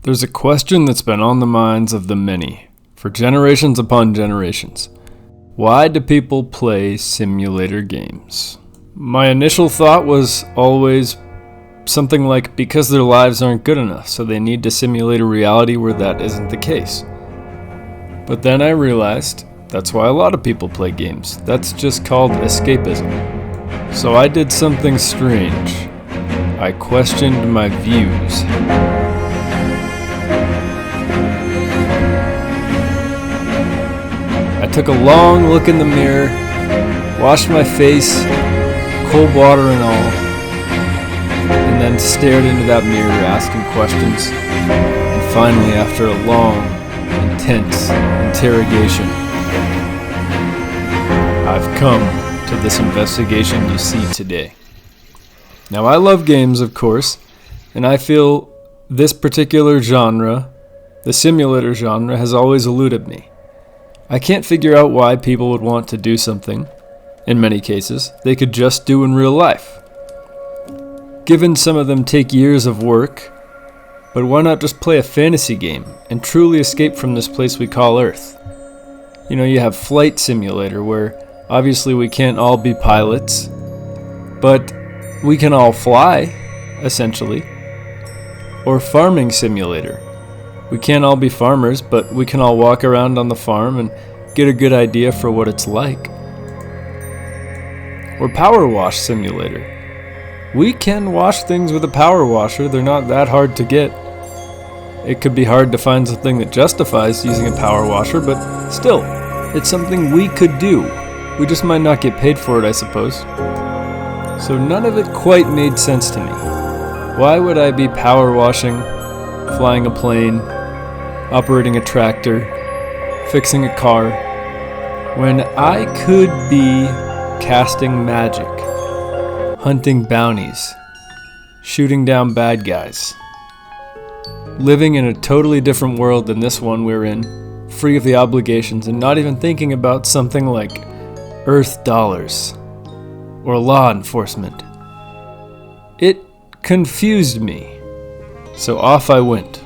There's a question that's been on the minds of the many for generations upon generations. Why do people play simulator games? My initial thought was always something like because their lives aren't good enough, so they need to simulate a reality where that isn't the case. But then I realized that's why a lot of people play games. That's just called escapism. So I did something strange. I questioned my views. I took a long look in the mirror, washed my face, cold water and all, and then stared into that mirror asking questions. And finally, after a long, intense interrogation, I've come to this investigation you see today. Now, I love games, of course, and I feel this particular genre, the simulator genre, has always eluded me. I can't figure out why people would want to do something, in many cases, they could just do in real life. Given some of them take years of work, but why not just play a fantasy game and truly escape from this place we call Earth? You know, you have Flight Simulator, where obviously we can't all be pilots, but we can all fly, essentially. Or Farming Simulator. We can't all be farmers, but we can all walk around on the farm and get a good idea for what it's like. Or Powerwash Simulator. We can wash things with a power washer, they're not that hard to get. It could be hard to find something that justifies using a power washer, but still, it's something we could do. We just might not get paid for it, I suppose. So none of it quite made sense to me. Why would I be power washing, flying a plane, operating a tractor, fixing a car, when I could be casting magic, hunting bounties, shooting down bad guys, living in a totally different world than this one we're in, free of the obligations and not even thinking about something like Earth dollars or law enforcement. It confused me. So off I went,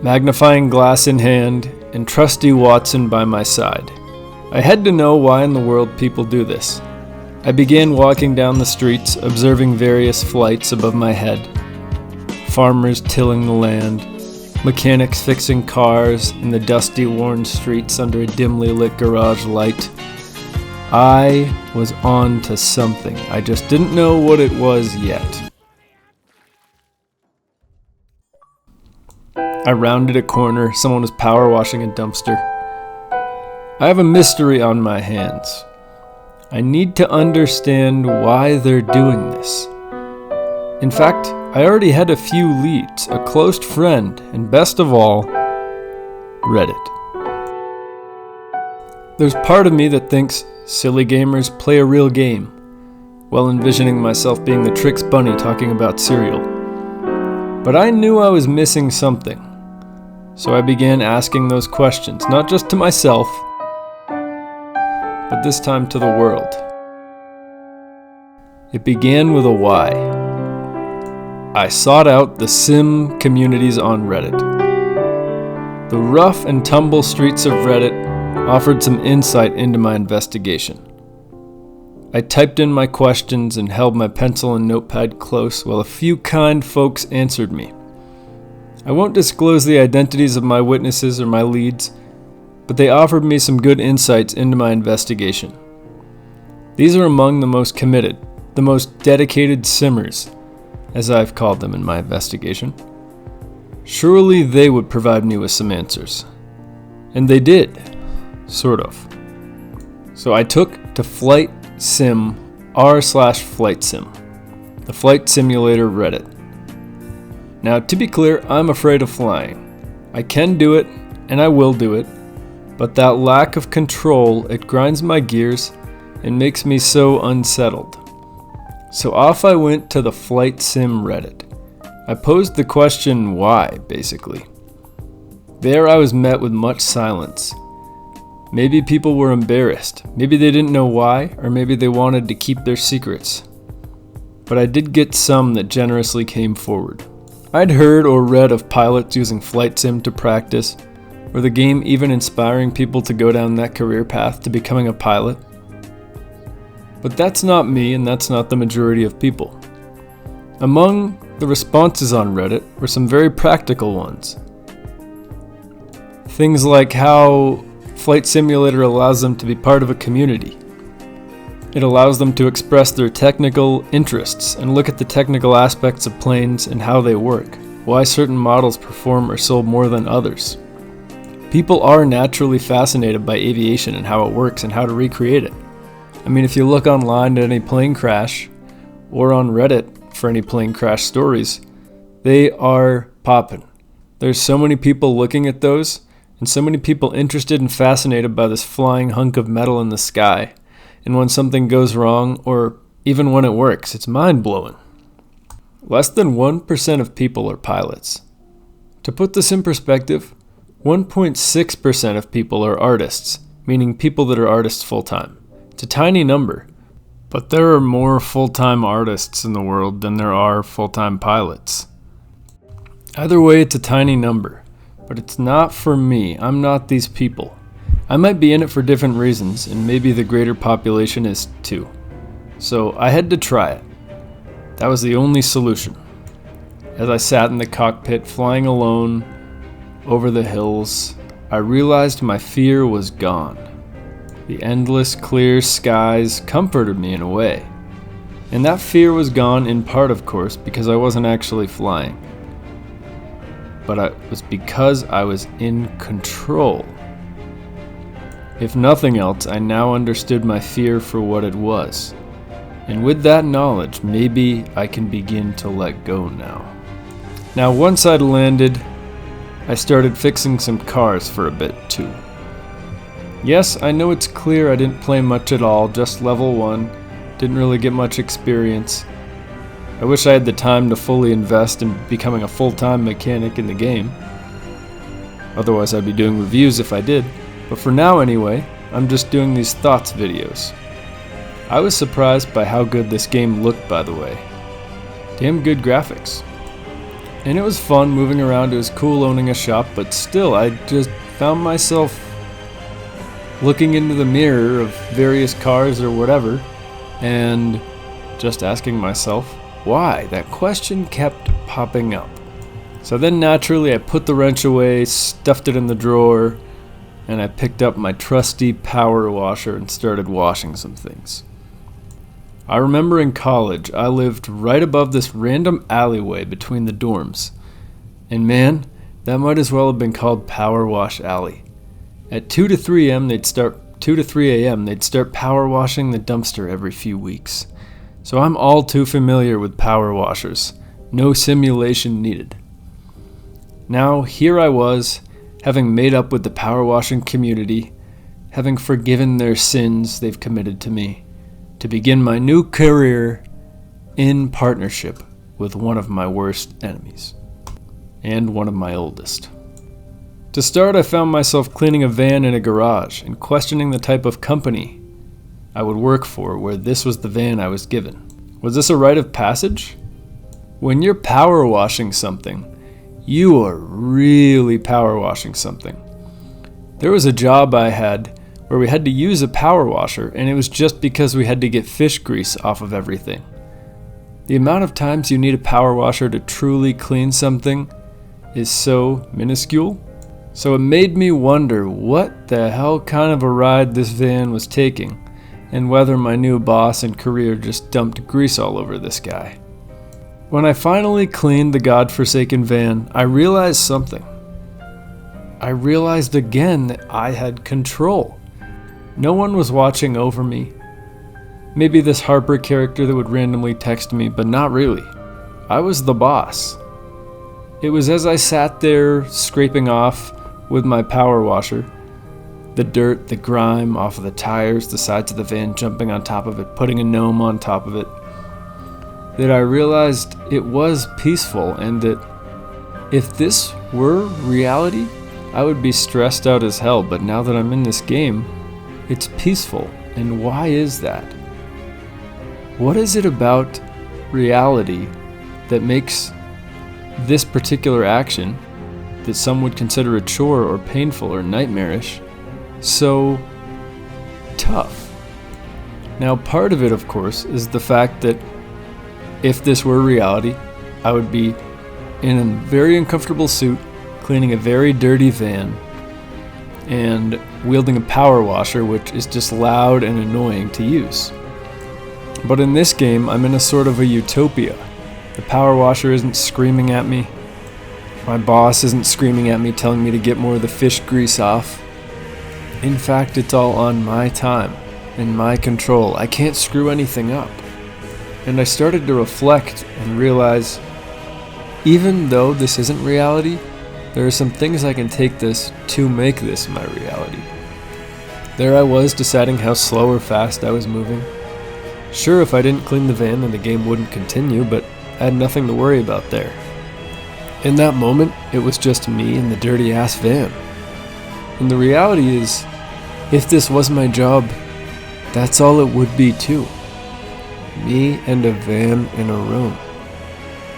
magnifying glass in hand and trusty Watson by my side. I had to know why in the world people do this. I began walking down the streets, observing various flights above my head. Farmers tilling the land, mechanics fixing cars in the dusty, worn streets under a dimly lit garage light. I was on to something. I just didn't know what it was yet. I rounded a corner. Someone was power washing a dumpster. I have a mystery on my hands. I need to understand why they're doing this. In fact, I already had a few leads, a close friend, and best of all, Reddit. There's part of me that thinks silly gamers play a real game, while envisioning myself being the Trix bunny talking about cereal. But I knew I was missing something. So I began asking those questions, not just to myself, but this time to the world. It began with a why. I sought out the sim communities on Reddit. The rough and tumble streets of Reddit offered some insight into my investigation. I typed in my questions and held my pencil and notepad close while a few kind folks answered me. I won't disclose the identities of my witnesses or my leads, but they offered me some good insights into my investigation. These are among the most committed, the most dedicated simmers, as I've called them in my investigation. Surely they would provide me with some answers. And they did, sort of. So I took to Flight Sim r/Flight Sim, the Flight Simulator Reddit. Now, to be clear, I'm afraid of flying. I can do it, and I will do it, but that lack of control, it grinds my gears and makes me so unsettled. So off I went to the Flight Sim Reddit. I posed the question why, basically. There I was met with much silence. Maybe people were embarrassed, maybe they didn't know why, or maybe they wanted to keep their secrets. But I did get some that generously came forward. I'd heard or read of pilots using flight sim to practice, or the game even inspiring people to go down that career path to becoming a pilot. But that's not me, and that's not the majority of people. Among the responses on Reddit were some very practical ones. Things like how Flight Simulator allows them to be part of a community. It allows them to express their technical interests and look at the technical aspects of planes and how they work, why certain models perform or sold more than others. People are naturally fascinated by aviation and how it works and how to recreate it. I mean, if you look online at any plane crash, or on Reddit for any plane crash stories, they are popping. There's so many people looking at those, and so many people interested and fascinated by this flying hunk of metal in the sky. And when something goes wrong, or even when it works, it's mind-blowing. Less than 1% of people are pilots. To put this in perspective, 1.6% of people are artists, meaning people that are artists full-time. It's a tiny number, but there are more full-time artists in the world than there are full-time pilots. Either way, it's a tiny number, but it's not for me. I'm not these people. I might be in it for different reasons, and maybe the greater population is too. So I had to try it. That was the only solution. As I sat in the cockpit flying alone over the hills, I realized my fear was gone. The endless clear skies comforted me in a way. And that fear was gone in part, of course, because I wasn't actually flying. But it was because I was in control. If nothing else, I now understood my fear for what it was. And with that knowledge, maybe I can begin to let go now. Now, once I'd landed, I started fixing some cars for a bit too. Yes, I know it's clear I didn't play much at all, just level 1, didn't really get much experience. I wish I had the time to fully invest in becoming a full-time mechanic in the game. Otherwise I'd be doing reviews if I did. But for now anyway, I'm just doing these thoughts videos. I was surprised by how good this game looked, by the way. Damn good graphics. And it was fun moving around, it was cool owning a shop, but still I just found myself looking into the mirror of various cars or whatever, and just asking myself, why? That question kept popping up. So then naturally I put the wrench away, stuffed it in the drawer, and I picked up my trusty power washer and started washing some things. I remember in college, I lived right above this random alleyway between the dorms. And man, that might as well have been called Powerwash Alley. At 2 to 3 a.m. they'd start power washing the dumpster every few weeks. So I'm all too familiar with power washers. No simulation needed. Now here I was, having made up with the power washing community, having forgiven their sins they've committed to me, to begin my new career in partnership with one of my worst enemies, and one of my oldest. To start, I found myself cleaning a van in a garage and questioning the type of company I would work for where this was the van I was given. Was this a rite of passage? When you're power washing something, you are really power washing something. There was a job I had where we had to use a power washer, and it was just because we had to get fish grease off of everything. The amount of times you need a power washer to truly clean something is so minuscule. So it made me wonder what the hell kind of a ride this van was taking, and whether my new boss and career just dumped grease all over this guy. When I finally cleaned the godforsaken van, I realized something. I realized again that I had control. No one was watching over me. Maybe this Harper character that would randomly text me, but not really. I was the boss. It was as I sat there scraping off with my power washer, the dirt, the grime off of the tires, the sides of the van, jumping on top of it, putting a gnome on top of it, that I realized it was peaceful, and that if this were reality, I would be stressed out as hell. But now that I'm in this game, it's peaceful. And why is that? What is it about reality that makes this particular action that some would consider a chore or painful or nightmarish so tough? Now, part of it, of course, is the fact that if this were reality, I would be in a very uncomfortable suit, cleaning a very dirty van, and wielding a power washer, which is just loud and annoying to use. But in this game, I'm in a sort of a utopia. The power washer isn't screaming at me. My boss isn't screaming at me telling me to get more of the fish grease off. In fact, it's all on my time, in my control. I can't screw anything up. And I started to reflect and realize, even though this isn't reality, there are some things I can take this to make this my reality. There I was deciding how slow or fast I was moving. Sure, if I didn't clean the van then the game wouldn't continue, but I had nothing to worry about there. In that moment, it was just me and the dirty ass van. And the reality is, if this was my job, that's all it would be too. Me and a van in a room.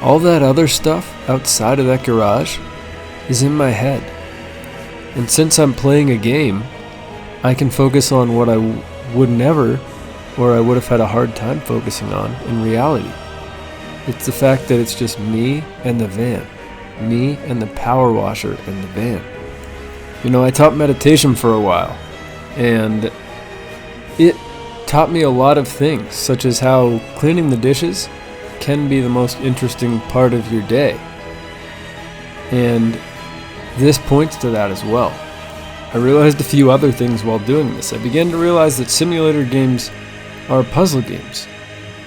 All that other stuff outside of that garage is in my head. And since I'm playing a game, I can focus on what I would never, or I would have had a hard time focusing on in reality. It's the fact that it's just me and the van. Me and the power washer and the van. You know, I taught meditation for a while, and it taught me a lot of things, such as how cleaning the dishes can be the most interesting part of your day. And this points to that as well. I realized a few other things while doing this. I began to realize that simulator games are puzzle games,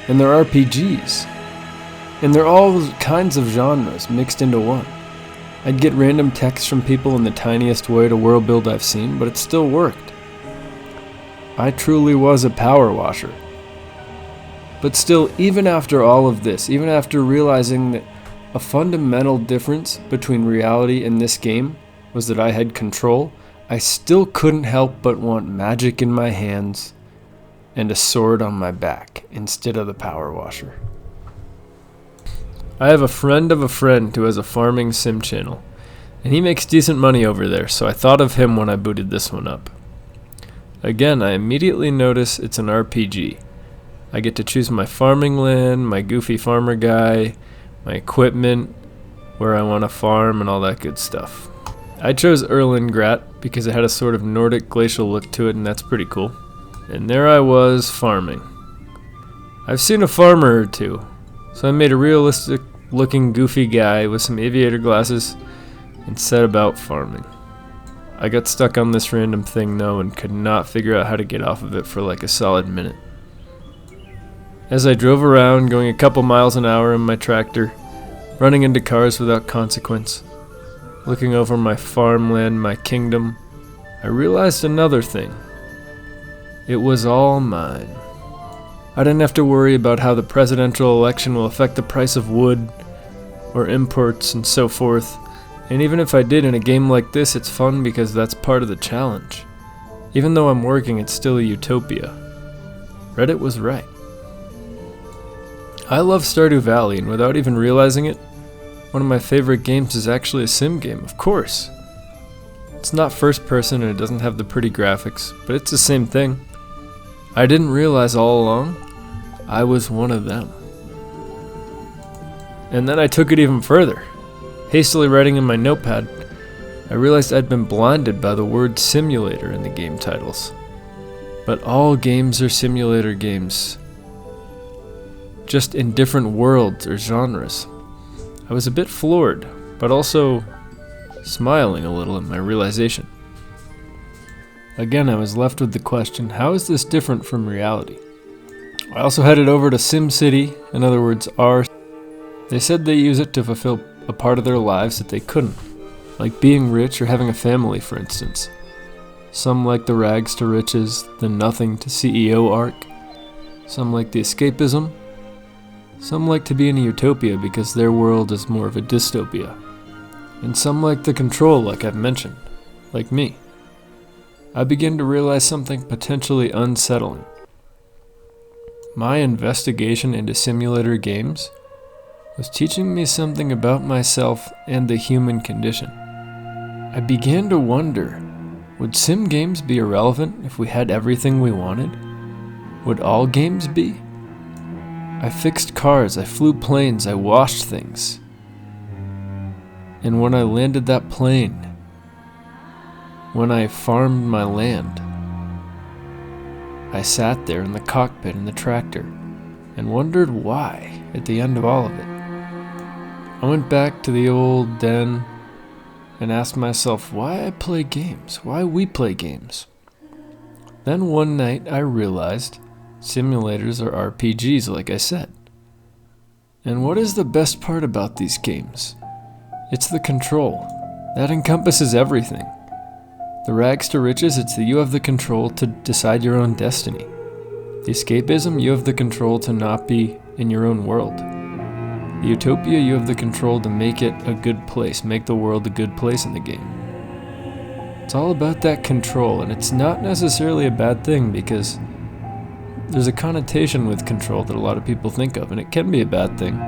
and they're RPGs, and they're all kinds of genres mixed into one. I'd get random texts from people in the tiniest way to world build I've seen, but it still worked. I truly was a power washer. But still, even after all of this, even after realizing that a fundamental difference between reality and this game was that I had control, I still couldn't help but want magic in my hands and a sword on my back instead of the power washer. I have a friend of a friend who has a farming sim channel, and he makes decent money over there, so I thought of him when I booted this one up. Again, I immediately notice it's an RPG. I get to choose my farming land, my goofy farmer guy, my equipment, where I want to farm, and all that good stuff. I chose Erlengratt because it had a sort of Nordic glacial look to it, and that's pretty cool. And there I was, farming. I've seen a farmer or two, so I made a realistic looking goofy guy with some aviator glasses and set about farming. I got stuck on this random thing though and could not figure out how to get off of it for like a solid minute. As I drove around, going a couple miles an hour in my tractor, running into cars without consequence, looking over my farmland, my kingdom, I realized another thing. It was all mine. I didn't have to worry about how the presidential election will affect the price of wood or imports and so forth. And even if I did in a game like this, it's fun because that's part of the challenge. Even though I'm working, it's still a utopia. Reddit was right. I love Stardew Valley, and without even realizing it, one of my favorite games is actually a sim game, of course. It's not first person and it doesn't have the pretty graphics, but it's the same thing. I didn't realize all along, I was one of them. And then I took it even further. Hastily writing in my notepad, I realized I'd been blinded by the word simulator in the game titles. But all games are simulator games, just in different worlds or genres. I was a bit floored, but also smiling a little at my realization. Again, I was left with the question, how is this different from reality? I also headed over to SimCity, in other words, R. They said they use it to fulfill a part of their lives that they couldn't, like being rich or having a family, for instance. Some like the rags to riches, the nothing to CEO arc. Some like the escapism. Some like to be in a utopia because their world is more of a dystopia. And some like the control, like I've mentioned, like me. I began to realize something potentially unsettling. My investigation into simulator games was teaching me something about myself and the human condition. I began to wonder, would sim games be irrelevant if we had everything we wanted? Would all games be? I fixed cars, I flew planes, I washed things. And when I landed that plane, when I farmed my land, I sat there in the cockpit in the tractor and wondered why at the end of all of it. I went back to the old den and asked myself why I play games, why we play games. Then one night I realized simulators are RPGs, like I said. And what is the best part about these games? It's the control. That encompasses everything. The rags to riches, it's that you have the control to decide your own destiny. The escapism, you have the control to not be in your own world. The utopia, you have the control to make it a good place, make the world a good place in the game. It's all about that control, and it's not necessarily a bad thing because there's a connotation with control that a lot of people think of, and it can be a bad thing.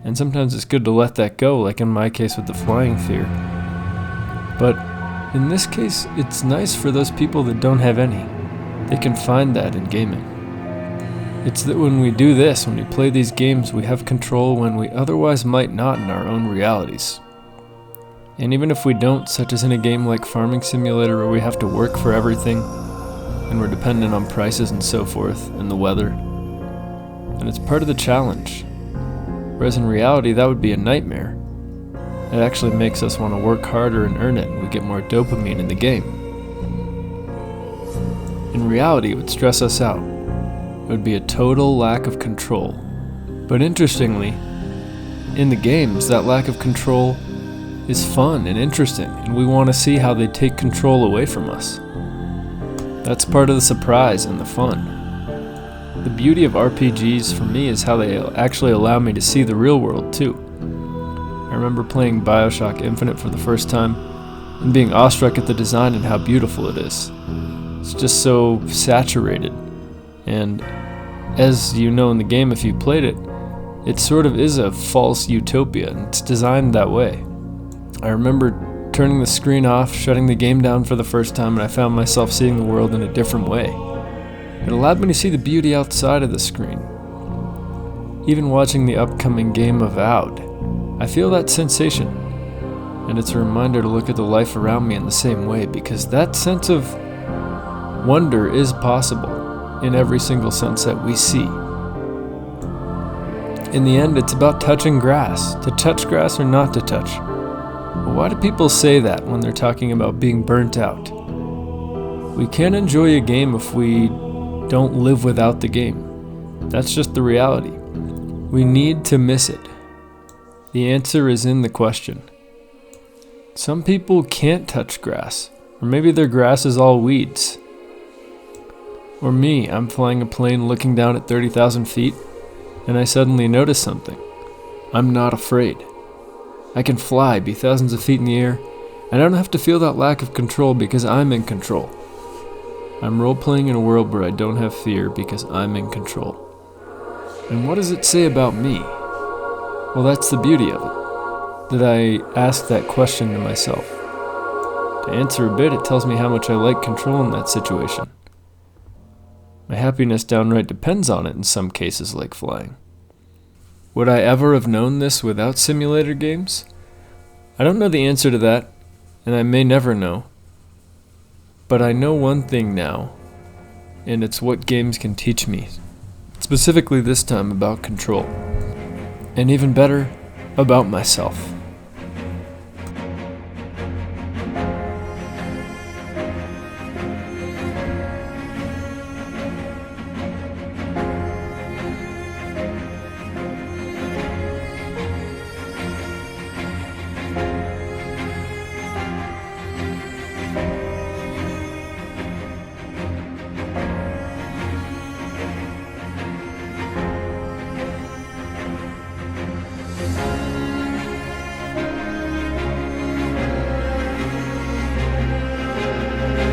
And sometimes it's good to let that go, like in my case with the flying fear. But in this case, it's nice for those people that don't have any. They can find that in gaming. It's that when we do this, when we play these games, we have control when we otherwise might not in our own realities. And even if we don't, such as in a game like Farming Simulator where we have to work for everything, and we're dependent on prices and so forth, and the weather, and it's part of the challenge. Whereas in reality, that would be a nightmare. It actually makes us want to work harder and earn it, and we get more dopamine in the game. In reality, it would stress us out. It would be a total lack of control. But interestingly, in the games, that lack of control is fun and interesting, and we want to see how they take control away from us. That's part of the surprise and the fun. The beauty of RPGs for me is how they actually allow me to see the real world too. I remember playing BioShock Infinite for the first time and being awestruck at the design and how beautiful it is. It's just so saturated, and as you know in the game if you played it, it sort of is a false utopia, and it's designed that way. I remember turning the screen off, shutting the game down for the first time, and I found myself seeing the world in a different way. It allowed me to see the beauty outside of the screen. Even watching the upcoming game Avowed, I feel that sensation, and it's a reminder to look at the life around me in the same way, because that sense of wonder is possible in every single sunset we see. In the end, it's about touching grass, to touch grass or not to touch. But why do people say that when they're talking about being burnt out? We can't enjoy a game if we don't live without the game. That's just the reality. We need to miss it. The answer is in the question. Some people can't touch grass, or maybe their grass is all weeds. Or me, I'm flying a plane looking down at 30,000 feet, and I suddenly notice something. I'm not afraid. I can fly, be thousands of feet in the air, and I don't have to feel that lack of control because I'm in control. I'm role-playing in a world where I don't have fear because I'm in control. And what does it say about me? Well, that's the beauty of it, that I ask that question to myself. To answer a bit, it tells me how much I like control in that situation. My happiness downright depends on it in some cases, like flying. Would I ever have known this without simulator games? I don't know the answer to that, and I may never know. But I know one thing now, and it's what games can teach me. Specifically this time about control. And even better, about myself.